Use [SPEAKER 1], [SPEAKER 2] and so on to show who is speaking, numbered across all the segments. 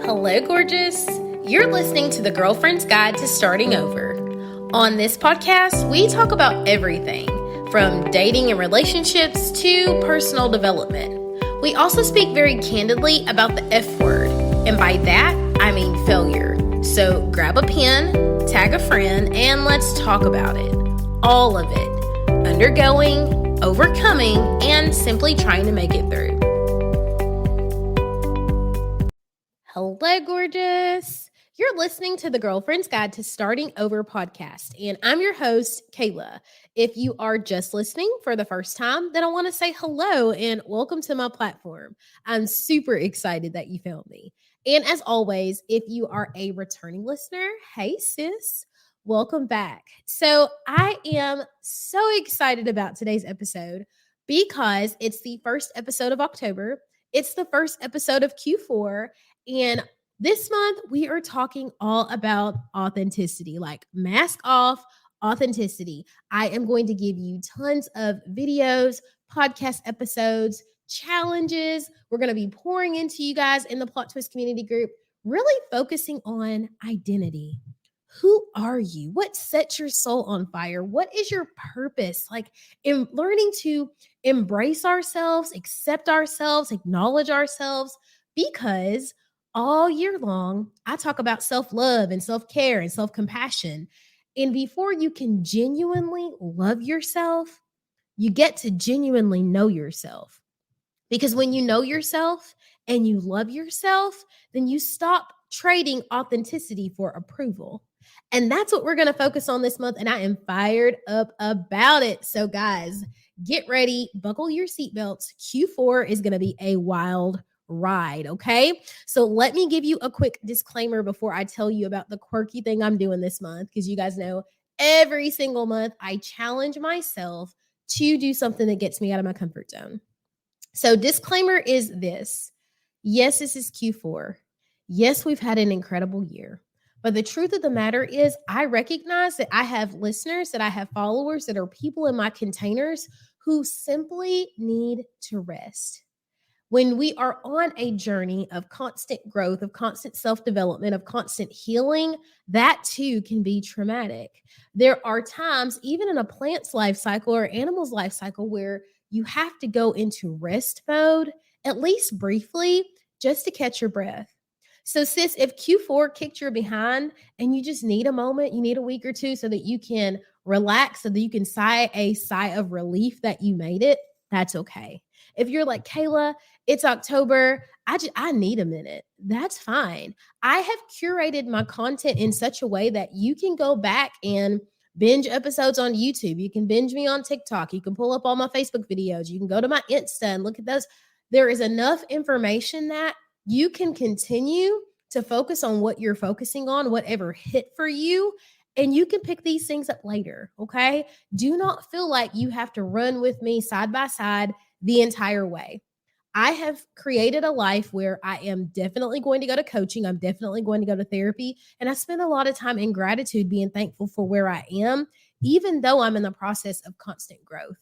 [SPEAKER 1] Hello, gorgeous. You're listening to the Girlfriend's Guide to Starting Over. On this podcast, we talk about everything from dating and relationships to personal development. We also speak very candidly about the F word, and by that, I mean failure. So grab a pen, tag a friend, and let's talk about it. All of it. Undergoing, overcoming, and simply trying to make it through. Hello, gorgeous. You're listening to the Girlfriend's Guide to Starting Over podcast, and I'm your host, Kayla. If you are just listening for the first time, then I want to say hello and welcome to my platform. I'm super excited that you found me. And as always, if you are a returning listener, hey sis, welcome back. So I am so excited about today's episode because it's the first episode of October. It's the first episode of Q4. And this month, we are talking all about authenticity, like mask off authenticity. I am going to give you tons of videos, podcast episodes, challenges. We're going to be pouring into you guys in the Plot Twist community group, really focusing on identity. Who are you? What sets your soul on fire? What is your purpose? Like in learning to embrace ourselves, accept ourselves, acknowledge ourselves, because all year long, I talk about self-love and self-care and self-compassion. And before you can genuinely love yourself, you get to genuinely know yourself. Because when you know yourself and you love yourself, then you stop trading authenticity for approval. And that's what we're going to focus on this month. And I am fired up about it. So guys, get ready, buckle your seatbelts. Q4 is going to be a wild ride. Okay. So let me give you a quick disclaimer before I tell you about the quirky thing I'm doing this month. Because you guys know every single month I challenge myself to do something that gets me out of my comfort zone. So disclaimer is this. Yes, this is Q4. Yes, we've had an incredible year. But the truth of the matter is I recognize that I have listeners, that I have followers, that are people in my containers who simply need to rest. When we are on a journey of constant growth, of constant self-development, of constant healing, that too can be traumatic. There are times, even in a plant's life cycle or animal's life cycle, where you have to go into rest mode, at least briefly, just to catch your breath. So sis, if Q4 kicked your behind and you just need a moment, you need a week or two so that you can relax, so that you can sigh a sigh of relief that you made it, that's okay. If you're like, Kayla, it's October, I need a minute, that's fine. I have curated my content in such a way that you can go back and binge episodes on YouTube. You can binge me on TikTok. You can pull up all my Facebook videos. You can go to my Insta and look at those. There is enough information that you can continue to focus on what you're focusing on, whatever hit for you, and you can pick these things up later, okay? Do not feel like you have to run with me side by side the entire way. I have created a life where I am definitely going to go to coaching. I'm definitely going to go to therapy. And I spend a lot of time in gratitude, being thankful for where I am, even though I'm in the process of constant growth.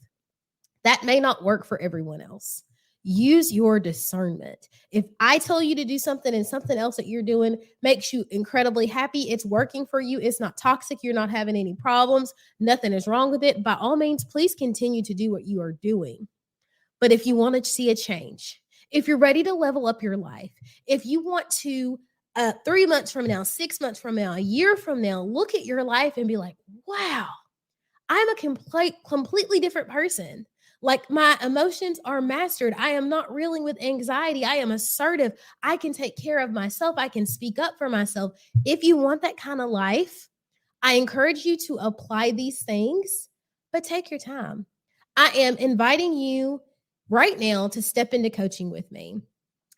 [SPEAKER 1] That may not work for everyone else. Use your discernment. If I tell you to do something and something else that you're doing makes you incredibly happy, it's working for you, it's not toxic, you're not having any problems, nothing is wrong with it, by all means, please continue to do what you are doing. But if you want to see a change, if you're ready to level up your life, if you want to 3 months from now, 6 months from now, a year from now, look at your life and be like, wow, I'm a completely different person. Like my emotions are mastered. I am not reeling with anxiety. I am assertive. I can take care of myself. I can speak up for myself. If you want that kind of life, I encourage you to apply these things, but take your time. I am inviting you right now to step into coaching with me.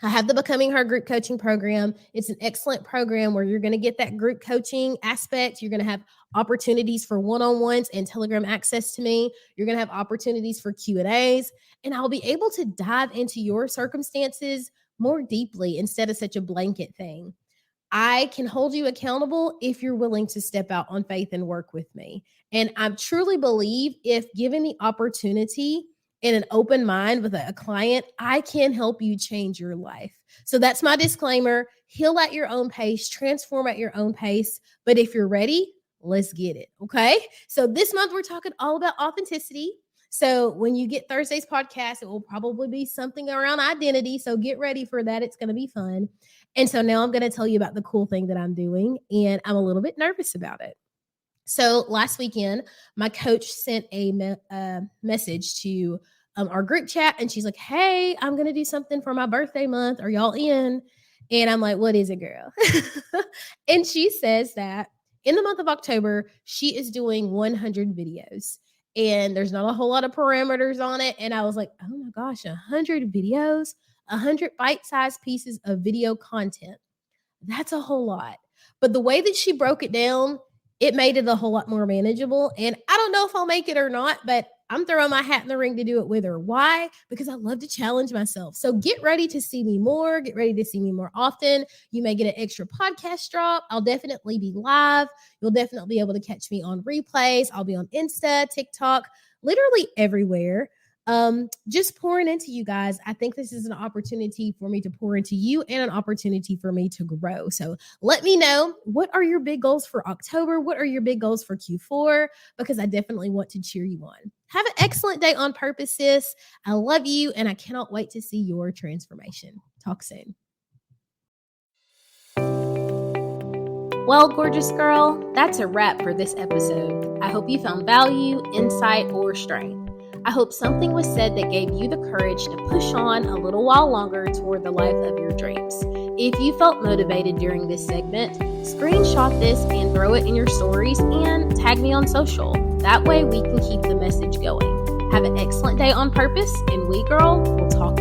[SPEAKER 1] I have the Becoming Her group coaching program. It's an excellent program where you're going to get that group coaching aspect. You're going to have opportunities for one-on-ones and Telegram access to me. You're going to have opportunities for Q&As, and I'll be able to dive into your circumstances more deeply instead of such a blanket thing. I can hold you accountable if you're willing to step out on faith and work with me. And I truly believe if given the opportunity in an open mind with a client, I can help you change your life. So that's my disclaimer. Heal at your own pace, transform at your own pace. But if you're ready, let's get it. Okay. So this month, we're talking all about authenticity. So when you get Thursday's podcast, it will probably be something around identity. So get ready for that. It's going to be fun. And so now I'm going to tell you about the cool thing that I'm doing, and I'm a little bit nervous about it. So last weekend, my coach sent a message to our group chat, and she's like, "Hey, I'm going to do something for my birthday month. Are y'all in?" And I'm like, "What is it, girl?" And she says that in the month of October, she is doing 100 videos. And there's not a whole lot of parameters on it. And I was like, oh my gosh, 100 videos, 100 bite-sized pieces of video content. That's a whole lot. But the way that she broke it down, it made it a whole lot more manageable. And I don't know if I'll make it or not, but I'm throwing my hat in the ring to do it with her. Why? Because I love to challenge myself. So get ready to see me more. Get ready to see me more often. You may get an extra podcast drop. I'll definitely be live. You'll definitely be able to catch me on replays. I'll be on Insta, TikTok, literally everywhere. Just pouring into you guys. I think this is an opportunity for me to pour into you and an opportunity for me to grow. So let me know, what are your big goals for October? What are your big goals for Q4? Because I definitely want to cheer you on. Have an excellent day on purpose, sis. I love you, and I cannot wait to see your transformation. Talk soon. Well, gorgeous girl, that's a wrap for this episode. I hope you found value, insight, or strength. I hope something was said that gave you the courage to push on a little while longer toward the life of your dreams. If you felt motivated during this segment, screenshot this and throw it in your stories and tag me on social. That way we can keep the message going. Have an excellent day on purpose, and we, girl, will talk